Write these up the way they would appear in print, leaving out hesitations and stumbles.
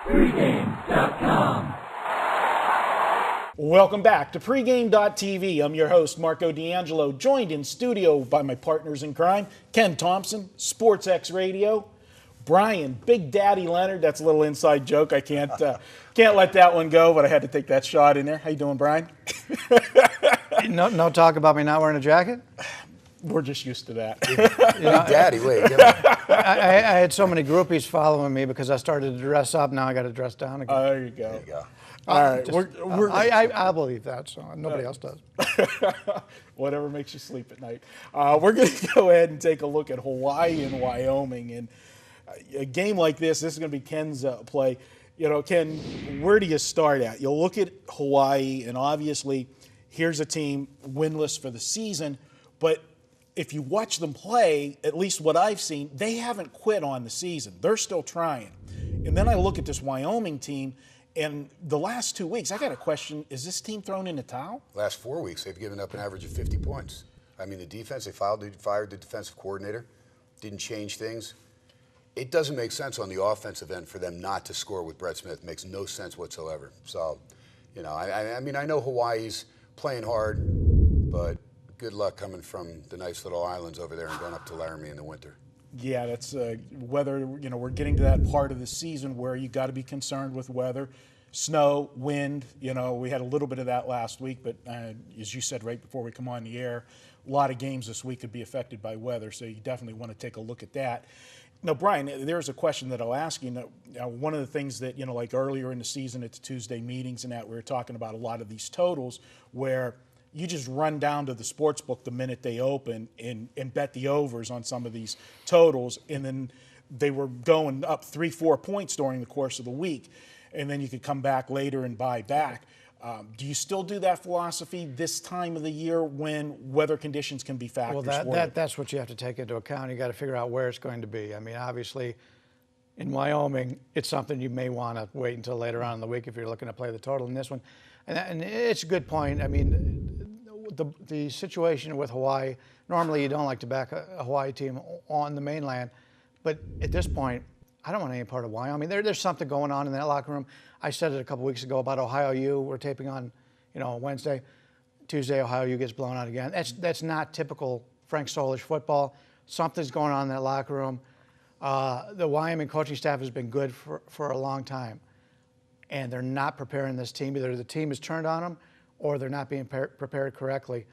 Pregame.com. Welcome back to Pregame.tv. I'm your host, Marco D'Angelo, joined in studio by my partners in crime, Ken Thomson, SportsX Radio, Bryan, Big Daddy Leonard. That's a little inside joke. I can't let that one go, but I had to take that shot in there. How you doing, Bryan? No talk about me not wearing a jacket? We're just used to that. Big Daddy, wait. Give me. I had so many groupies following me because I started to dress up. Now I got to dress down again. There you go. There you go. All right. I believe that, so nobody else does. Whatever makes you sleep at night. We're going to go ahead and take a look at Hawaii and Wyoming. And a game like this is going to be Ken's play. You know, Ken, where do you start at? You'll look at Hawaii, and obviously here's a team winless for the season. But if you watch them play, at least what I've seen, they haven't quit on the season. They're still trying. And then I look at this Wyoming team, and the last 2 weeks, I got a question, is this team thrown in the towel? Last 4 weeks, they've given up an average of 50 points. I mean, the defense, they fired the defensive coordinator, didn't change things. It doesn't make sense on the offensive end for them not to score with Brett Smith. It makes no sense whatsoever. So, you know, I mean, I know Hawaii's playing hard, but good luck coming from the nice little islands over there and going up to Laramie in the winter. Yeah, that's weather. You know, we're getting to that part of the season where you got to be concerned with weather, snow, wind. You know, we had a little bit of that last week, but as you said right before we come on the air, a lot of games this week could be affected by weather, so you definitely want to take a look at that. Now, Bryan, there's a question that I'll ask you. One of the things that, you know, like earlier in the season at the Tuesday meetings and that, we were talking about a lot of these totals where you just run down to the sports book the minute they open and bet the overs on some of these totals, and then they were going up 3-4 points during the course of the week, and then you could come back later and buy back. Do you still do that philosophy this time of the year when weather conditions can be factors for you? That's what you have to take into account. You got to figure out where it's going to be. I mean, obviously, in Wyoming, it's something you may want to wait until later on in the week if you're looking to play the total in this one. And it's a good point. I mean, the situation with Hawaii, normally you don't like to back a Hawaii team on the mainland, but at this point, I don't want any part of Wyoming. There's something going on in that locker room. I said it a couple weeks ago about Ohio U. We're taping on, Wednesday. Tuesday, Ohio U gets blown out again. That's not typical Frank Solich football. Something's going on in that locker room. The Wyoming coaching staff has been good for a long time, and they're not preparing this team. Either the team is turned on them, or they're not being prepared correctly.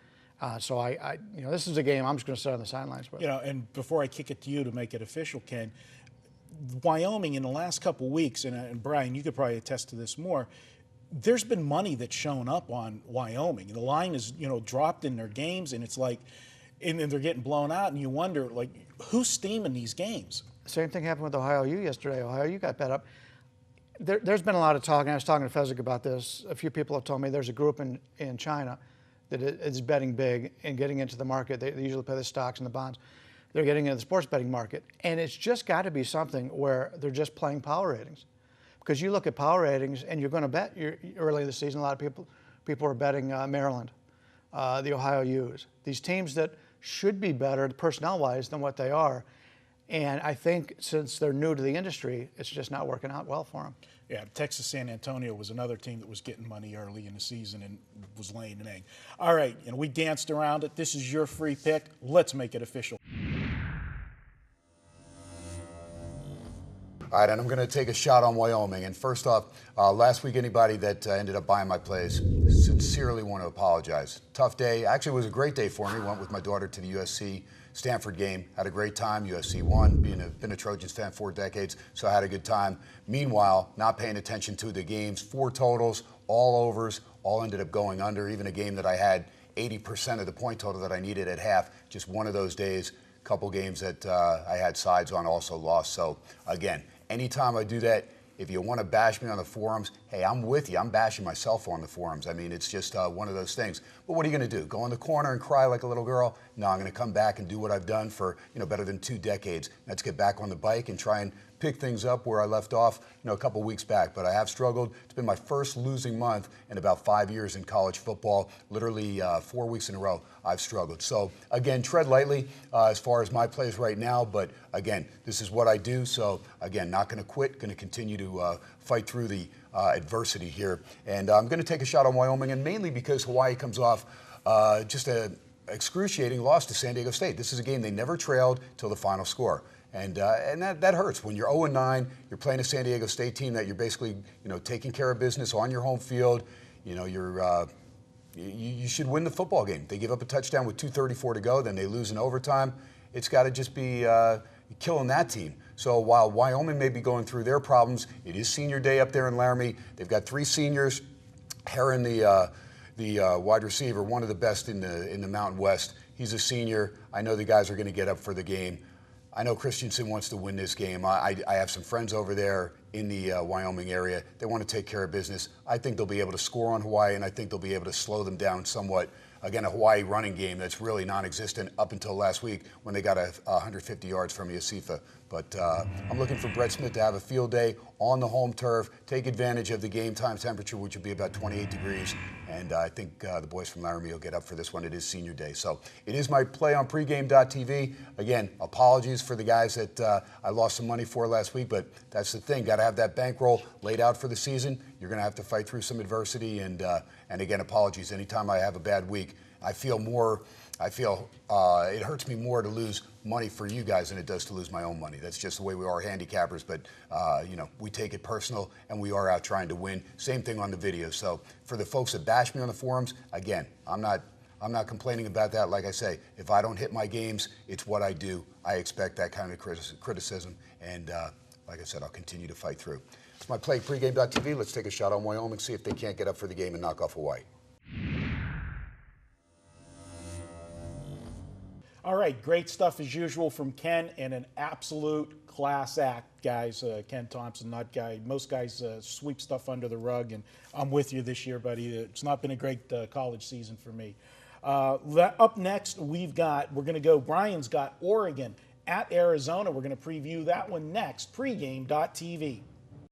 So this is a game I'm just going to sit on the sidelines with. And before I kick it to you to make it official, Ken, Wyoming in the last couple of weeks, and Bryan, you could probably attest to this more, there's been money that's shown up on Wyoming. The line is, dropped in their games, and it's like, and they're getting blown out, and you wonder, like, who's steaming these games? Same thing happened with Ohio U yesterday. Ohio U got bet up. There's been a lot of talk, and I was talking to Fezzik about this. A few people have told me there's a group in China that is betting big and getting into the market. They usually play the stocks and the bonds. They're getting into the sports betting market. And it's just got to be something where they're just playing power ratings. Because you look at power ratings, and you're going to bet early in the season, a lot of people are betting Maryland, the Ohio U's. These teams that should be better personnel-wise than what they are. And I think since they're new to the industry, it's just not working out well for them. Yeah, Texas San Antonio was another team that was getting money early in the season and was laying an egg. All right, we danced around it. This is your free pick. Let's make it official. All right, and I'm going to take a shot on Wyoming. And first off, last week, anybody that ended up buying my plays, sincerely want to apologize. Tough day. Actually, it was a great day for me. Went with my daughter to the USC Stanford game. Had a great time. USC won. Been a Trojans fan 4 decades, so I had a good time. Meanwhile, not paying attention to the games. 4 totals, all overs, all ended up going under. Even a game that I had 80% of the point total that I needed at half. Just one of those days. Couple games that I had sides on also lost. So again, anytime I do that, if you want to bash me on the forums, hey, I'm with you. I'm bashing myself on the forums. I mean, it's just one of those things. But what are you going to do? Go in the corner and cry like a little girl? No, I'm going to come back and do what I've done for better than 2 decades. Let's get back on the bike and try and pick things up where I left off, a couple weeks back. But I have struggled. It's been my first losing month in about 5 years in college football. Literally 4 weeks in a row, I've struggled. So again, tread lightly as far as my plays right now. But again, this is what I do. So again, not going to quit. Going to continue to fight through the adversity here. And I'm going to take a shot on Wyoming, and mainly because Hawaii comes off just an excruciating loss to San Diego State. This is a game they never trailed till the final score. And that hurts. When you're 0-9, you're playing a San Diego State team that you're basically, taking care of business on your home field. You should win the football game. They give up a touchdown with 2:34 to go, then they lose in overtime. It's got to just be killing that team. So while Wyoming may be going through their problems, it is senior day up there in Laramie. They've got 3 seniors. Heron, the wide receiver, one of the best in the Mountain West. He's a senior. I know the guys are going to get up for the game. I know Christensen wants to win this game. I have some friends over there in the Wyoming area. They want to take care of business. I think they'll be able to score on Hawaii, and I think they'll be able to slow them down somewhat. Again, a Hawaii running game that's really non-existent up until last week when they got 150 yards from Yasifa. But I'm looking for Brett Smith to have a field day on the home turf, take advantage of the game time temperature, which will be about 28 degrees. And I think the boys from Laramie will get up for this one. It is senior day. So it is my play on pregame.tv. Again, apologies for the guys that I lost some money for last week, but that's the thing. Got to have that bankroll laid out for the season. You're going to have to fight through some adversity. And again, apologies. Anytime I have a bad week, I feel it hurts me more to lose money for you guys than it does to lose my own money. That's just the way we are handicappers, but we take it personal and we are out trying to win. Same thing on the video. So for the folks that bash me on the forums, again, I'm not complaining about that. Like I say, if I don't hit my games, it's what I do. I expect that kind of criticism, and like I said, I'll continue to fight through. It's my play, pregame.tv. Let's take a shot on Wyoming, see if they can't get up for the game and knock off Hawaii. All right, great stuff as usual from Ken, and an absolute class act, guys. Ken Thomson, not guy. Most guys sweep stuff under the rug, and I'm with you this year, buddy. It's not been a great college season for me. Up next, we're going to go. Brian's got Oregon at Arizona. We're going to preview that one next. Pregame.tv.